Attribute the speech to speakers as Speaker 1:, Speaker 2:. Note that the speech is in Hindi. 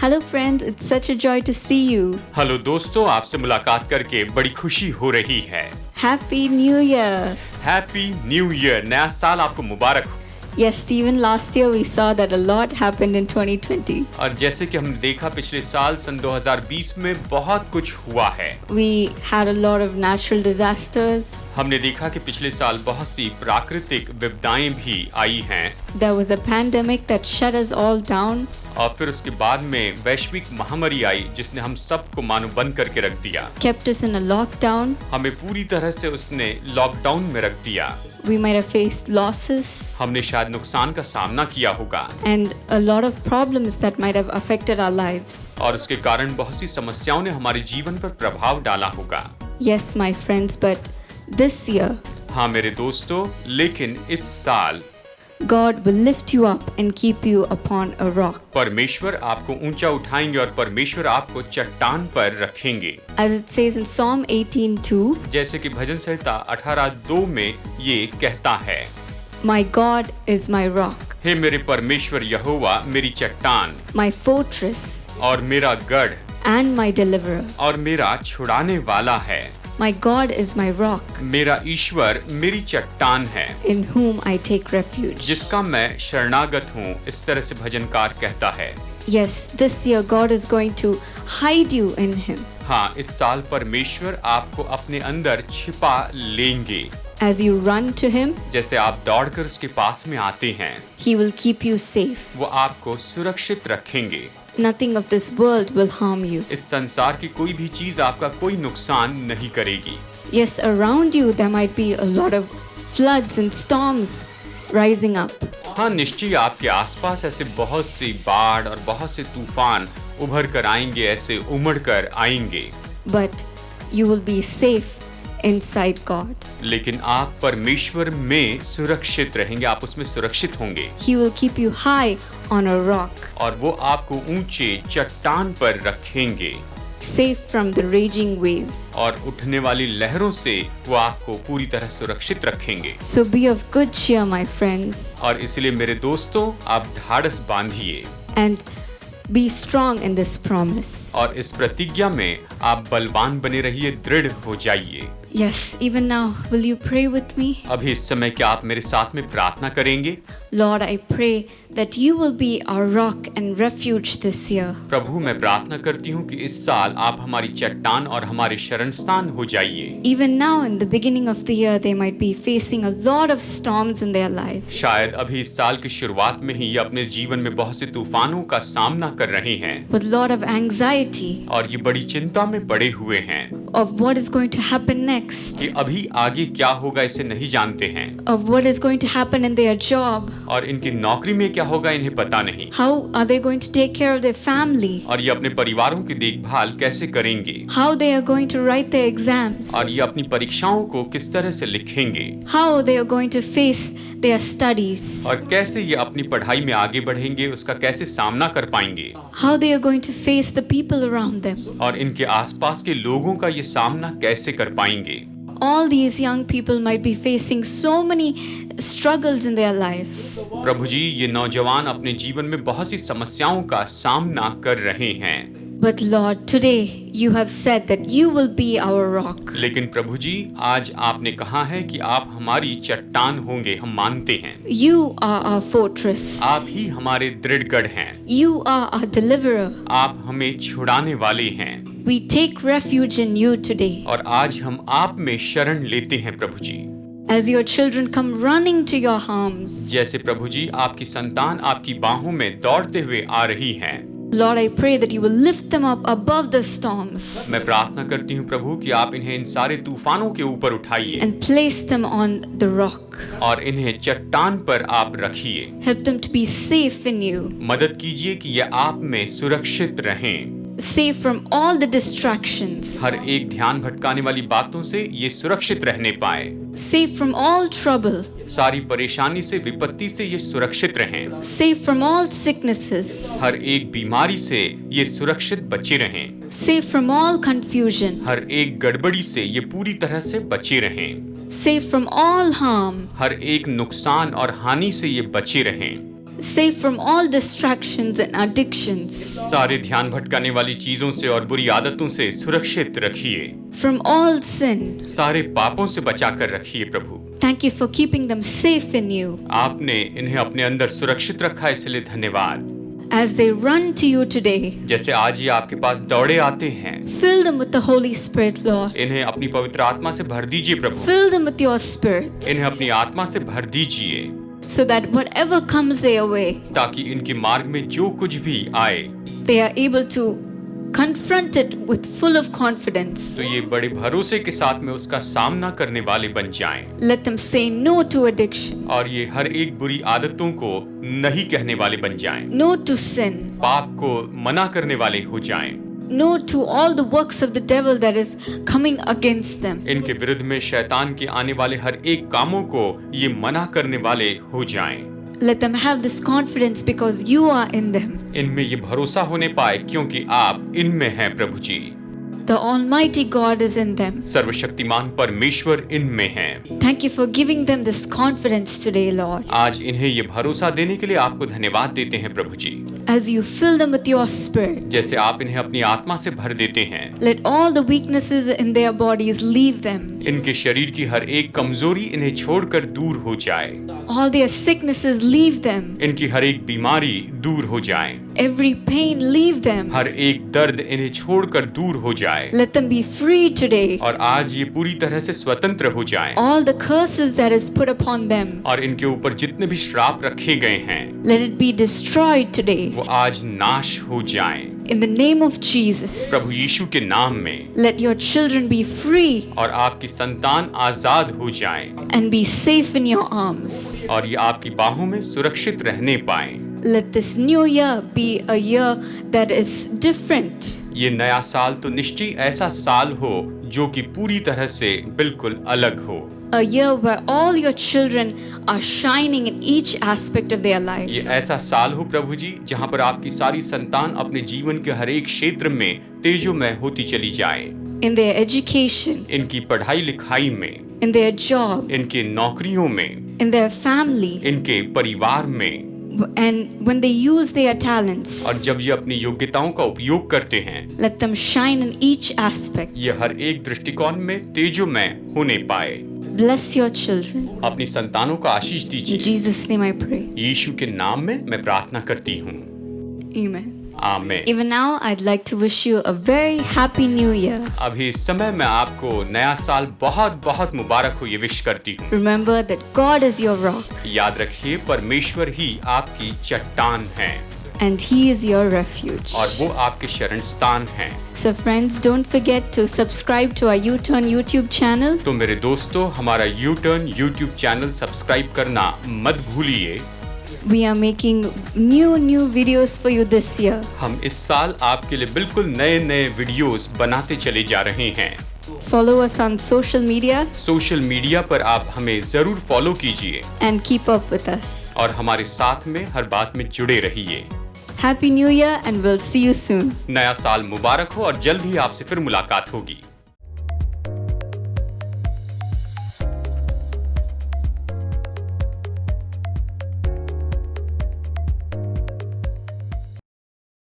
Speaker 1: Hello friends, it's such a joy to see you.
Speaker 2: Hello दोस्तों, आपसे मुलाकात करके बड़ी खुशी हो रही है।
Speaker 1: Happy New Year!
Speaker 2: Happy new year, नया साल आपको मुबारक हो।
Speaker 1: Yes, Stephen, last year we saw that a lot happened in 2020.
Speaker 2: और जैसे कि हमने देखा पिछले साल सन 2020 में बहुत कुछ हुआ है।
Speaker 1: We had a lot of natural disasters.
Speaker 2: हमने देखा कि पिछले साल बहुत सी प्राकृतिक विपदाएं भी आई हैं।
Speaker 1: There was a pandemic that shut us all down.
Speaker 2: और फिर उसके बाद में वैश्विक महामारी आई जिसने हम सबको मानो बंद करके रख दिया।
Speaker 1: Kept us in a lockdown.
Speaker 2: हमें पूरी तरह से उसने लॉकडाउन में रख दिया।
Speaker 1: We might have faced losses.
Speaker 2: हमने शायद नुकसान का सामना किया होगा।
Speaker 1: And a lot of problems that might have affected our lives.
Speaker 2: और उसके कारण बहुत सी समस्याओं ने हमारे जीवन पर प्रभाव डाला होगा।
Speaker 1: Yes, my friends, but this year,
Speaker 2: हाँ मेरे दोस्तों, लेकिन इस साल
Speaker 1: God will lift you up and keep you upon a rock.
Speaker 2: परमेश्वर आपको ऊंचा उठाएंगे और परमेश्वर आपको चट्टान पर रखेंगे।
Speaker 1: As it says in Psalm 18:2,
Speaker 2: जैसे कि भजन संहिता 18:2 में ये कहता है,
Speaker 1: My God is my rock,
Speaker 2: हे मेरे परमेश्वर यहोवा मेरी चट्टान
Speaker 1: my fortress,
Speaker 2: और मेरा गढ़
Speaker 1: and my deliverer.
Speaker 2: और मेरा छुड़ाने वाला है।
Speaker 1: My God is my rock,
Speaker 2: मेरा ईश्वर मेरी चट्टान है
Speaker 1: in whom I take refuge.
Speaker 2: जिसका मैं शरणागत हूँ। इस तरह से भजनकार कहता है।
Speaker 1: Yes, this year God is going to hide you in Him.
Speaker 2: हाँ, इस साल परमेश्वर आपको अपने अंदर छिपा लेंगे।
Speaker 1: As you run to Him,
Speaker 2: जैसे आप दौड़कर उसके पास में आते हैं,
Speaker 1: He will keep you safe.
Speaker 2: वो आपको सुरक्षित रखेंगे।
Speaker 1: Nothing of this world will harm you.
Speaker 2: इस संसार की कोई भी चीज आपका कोई नुकसान नहीं करेगी।
Speaker 1: Yes, around you there might be a lot of floods and storms rising up.
Speaker 2: हाँ, निश्चय आपके आसपास ऐसे बहुत सी बाढ़ और बहुत से तूफान उभर कर आएंगे, ऐसे उमड़ कर आएंगे।
Speaker 1: But you will be safe inside God.
Speaker 2: लेकिन आप परमेश्वर में सुरक्षित रहेंगे, आप उसमें सुरक्षित होंगे।
Speaker 1: He will keep you high on a rock,
Speaker 2: और वो आपको ऊंचे चट्टान पर रखेंगे
Speaker 1: safe from the raging waves.
Speaker 2: और उठने वाली लहरों से वो आपको पूरी तरह सुरक्षित रखेंगे।
Speaker 1: So be of good cheer, my friends,
Speaker 2: और इसलिए मेरे दोस्तों, आप ढाढ़स बांधिए
Speaker 1: and be strong in this promise.
Speaker 2: और इस प्रतिज्ञा में आप बलवान बने रहिए, दृढ़ हो जाइए।
Speaker 1: Yes, even now, will you pray with me?
Speaker 2: अभी इस समय क्या आप मेरे साथ में प्रार्थना करेंगे?
Speaker 1: Lord, I pray that you will be our rock and refuge this year.
Speaker 2: प्रभु, मैं प्रार्थना करती हूँ कि इस साल आप हमारी चट्टान और हमारे शरण स्थान हो जाइए।
Speaker 1: Even now, in the beginning of the year, they might be facing a lot of storms in their lives.
Speaker 2: शायद अभी इस साल की शुरुआत में ही ये अपने जीवन में बहुत से तूफानों का सामना कर रहे हैं
Speaker 1: With a lot of anxiety
Speaker 2: और ये बड़ी चिंता में पड़े हुए हैं
Speaker 1: of what is going to happen next,
Speaker 2: कि अभी आगे क्या होगा इसे नहीं जानते हैं,
Speaker 1: of what is going to happen in their job,
Speaker 2: और इनकी नौकरी में क्या होगा इन्हें पता नहीं,
Speaker 1: how are they going to take care of their family,
Speaker 2: और ये अपने परिवारों की देखभाल कैसे करेंगे,
Speaker 1: how they are going to write their exams,
Speaker 2: और ये अपनी परीक्षाओं को किस तरह से लिखेंगे,
Speaker 1: how they are going to face their studies,
Speaker 2: और कैसे ये अपनी पढ़ाई में आगे बढ़ेंगे, उसका कैसे सामना कर पाएंगे,
Speaker 1: how they are going to face the people around them.
Speaker 2: और इनके आसपास के लोगों का ये सामना कैसे कर पाएंगे।
Speaker 1: All these young people might be facing so many struggles in their lives.
Speaker 2: प्रभु जी, ये नौजवान अपने जीवन में बहुत सी समस्याओं का सामना कर रहे हैं।
Speaker 1: But Lord, today you have said that you will be our rock.
Speaker 2: लेकिन प्रभु जी, आज आपने कहा है कि आप हमारी चट्टान होंगे, हम मानते हैं।
Speaker 1: You are our fortress.
Speaker 2: आप ही हमारे दृढ़ गढ़ हैं।
Speaker 1: You are our deliverer.
Speaker 2: आप हमें छुड़ाने वाले हैं।
Speaker 1: We take refuge in you today.
Speaker 2: और आज हम आप में शरण लेते हैं प्रभु जी।
Speaker 1: As your children come running to your arms,
Speaker 2: जैसे प्रभु जी आपकी संतान आपकी बाहों में दौड़ते हुए आ रही हैं।
Speaker 1: Lord, I pray that you will lift them up above the storms
Speaker 2: मैं प्रार्थना करती हूँ प्रभु कि आप इन्हें इन सारे तूफानों के ऊपर उठाइए
Speaker 1: and place them on the rock.
Speaker 2: और इन्हें चट्टान पर आप रखिए।
Speaker 1: Help them to be safe in you,
Speaker 2: मदद कीजिए कि ये आप में सुरक्षित रहें,
Speaker 1: safe from all the distractions,
Speaker 2: हर एक ध्यान भटकाने वाली बातों से ये सुरक्षित रहने पाए,
Speaker 1: safe from all trouble,
Speaker 2: सारी परेशानी से, विपत्ति से ये सुरक्षित रहें,
Speaker 1: safe from all sicknesses,
Speaker 2: हर एक बीमारी से ये सुरक्षित बचे रहें,
Speaker 1: safe from all confusion,
Speaker 2: हर एक गड़बड़ी से ये पूरी तरह से बचे रहें,
Speaker 1: safe from all harm,
Speaker 2: हर एक नुकसान और हानि से ये बचे रहें,
Speaker 1: safe from all distractions and addictions,
Speaker 2: सारे ध्यान भटकाने वाली चीजों से और बुरी आदतों से सुरक्षित रखिए,
Speaker 1: from all sin.
Speaker 2: सारे पापों से बचा कर रखिए प्रभु।
Speaker 1: Thank you for keeping them safe in you.
Speaker 2: आपने इन्हें अपने अंदर सुरक्षित रखा, इसलिए धन्यवाद।
Speaker 1: As they run to you today,
Speaker 2: जैसे आज ये आपके पास दौड़े आते हैं,
Speaker 1: fill them with the Holy Spirit, Lord.
Speaker 2: इन्हें अपनी पवित्र आत्मा से भर दीजिए प्रभु,
Speaker 1: Fill them with your Spirit,
Speaker 2: इन्हें अपनी आत्मा से भर दीजिए,
Speaker 1: so that whatever comes their way,
Speaker 2: ताकि इनके मार्ग में जो कुछ भी आए
Speaker 1: they are able to confront it with full of confidence.
Speaker 2: तो ये बड़े भरोसे के साथ में उसका सामना करने वाले बन जाएं,
Speaker 1: Let them say no to addiction,
Speaker 2: और ये हर एक बुरी आदतों को नहीं कहने वाले बन जाएं,
Speaker 1: no to sin,
Speaker 2: पाप को मना करने वाले हो जाएं,
Speaker 1: no to all the works of the devil that is coming against them.
Speaker 2: इनके विरुद्ध में शैतान के आने वाले हर एक कामों को ये मना करने वाले हो जाएं।
Speaker 1: Let them have this confidence because you are in them.
Speaker 2: इनमें ये भरोसा होने पाए क्योंकि आप इनमें हैं प्रभु जी।
Speaker 1: The Almighty God is in them.
Speaker 2: सर्वशक्तिमान परमेश्वर इनमें हैं।
Speaker 1: Thank you for giving them this confidence today, Lord.
Speaker 2: आज इन्हें ये भरोसा देने के लिए आपको धन्यवाद देते हैं प्रभु जी।
Speaker 1: As you fill them with your Spirit,
Speaker 2: जैसे आप इन्हें अपनी आत्मा से भर देते हैं,
Speaker 1: let all the weaknesses in their bodies leave them.
Speaker 2: इनके शरीर की हर एक कमजोरी इन्हें छोड़कर दूर हो जाए,
Speaker 1: All their sicknesses leave them.
Speaker 2: इनकी हर एक बीमारी दूर हो जाए,
Speaker 1: Every pain leave them.
Speaker 2: हर एक दर्द इन्हें छोड़कर दूर हो जाए,
Speaker 1: Let them be free today.
Speaker 2: और आज ये पूरी तरह से स्वतंत्र हो जाएं,
Speaker 1: All the curses that is put upon them,
Speaker 2: और इनके ऊपर जितने भी श्राप रखे गए हैं
Speaker 1: let it be destroyed today.
Speaker 2: वो आज नाश हो जाएं।
Speaker 1: In the name of Jesus,
Speaker 2: प्रभु यीशु के नाम में,
Speaker 1: let your children be free
Speaker 2: और आपकी संतान आजाद हो जाएं,
Speaker 1: and be safe in your arms.
Speaker 2: और ये आपकी बाहों में सुरक्षित रहने पाएं।
Speaker 1: Let this new year be a year that is different.
Speaker 2: ये नया साल तो निश्चय ऐसा साल हो जो कि पूरी तरह से बिल्कुल अलग हो,
Speaker 1: A year where all your children are shining in each aspect of their life.
Speaker 2: ये ऐसा साल हो प्रभु जी जहाँ पर आपकी सारी संतान अपने जीवन के हर एक क्षेत्र में तेजोमय होती चली जाए,
Speaker 1: In their education,
Speaker 2: इनकी पढ़ाई लिखाई में,
Speaker 1: in their job,
Speaker 2: इनके नौकरियों में,
Speaker 1: in their family,
Speaker 2: इनके परिवार में,
Speaker 1: and when they use their talents,
Speaker 2: और जब ये अपनी योग्यताओं का उपयोग करते हैं,
Speaker 1: let them shine in each aspect.
Speaker 2: ये हर एक दृष्टिकोण में तेजोमय होने पाए।
Speaker 1: Bless your children.
Speaker 2: अपनी संतानों को आशीष
Speaker 1: In
Speaker 2: दीजिए।
Speaker 1: Jesus' name I pray.
Speaker 2: यीशु के नाम में मैं प्रार्थना करती हूँ,
Speaker 1: Amen.
Speaker 2: आमीन।
Speaker 1: Even now, I'd like to wish you a very happy new year.
Speaker 2: अभी इस समय मैं आपको नया साल बहुत बहुत मुबारक हो ये विश करती हूँ।
Speaker 1: Remember that God is your rock
Speaker 2: याद रखिए परमेश्वर ही आपकी चट्टान है
Speaker 1: and He is your refuge.
Speaker 2: और वो आपके शरण स्थान है।
Speaker 1: So friends, don't forget to subscribe to our U-Turn YouTube channel.
Speaker 2: तो मेरे दोस्तों, हमारा U-Turn YouTube चैनल सब्सक्राइब करना मत भूलिए।
Speaker 1: We are making new videos for you this year.
Speaker 2: हम इस साल आपके लिए बिल्कुल नए नए वीडियोस बनाते चले जा रहे हैं।
Speaker 1: Follow us on social media
Speaker 2: social media पर आप हमें जरूर फॉलो कीजिए
Speaker 1: and keep up with us.
Speaker 2: और हमारे साथ में हर बात में जुड़े रहिए।
Speaker 1: Happy New Year and we'll see you soon.
Speaker 2: नया साल मुबारक हो और जल्द ही आपसे फिर मुलाकात होगी।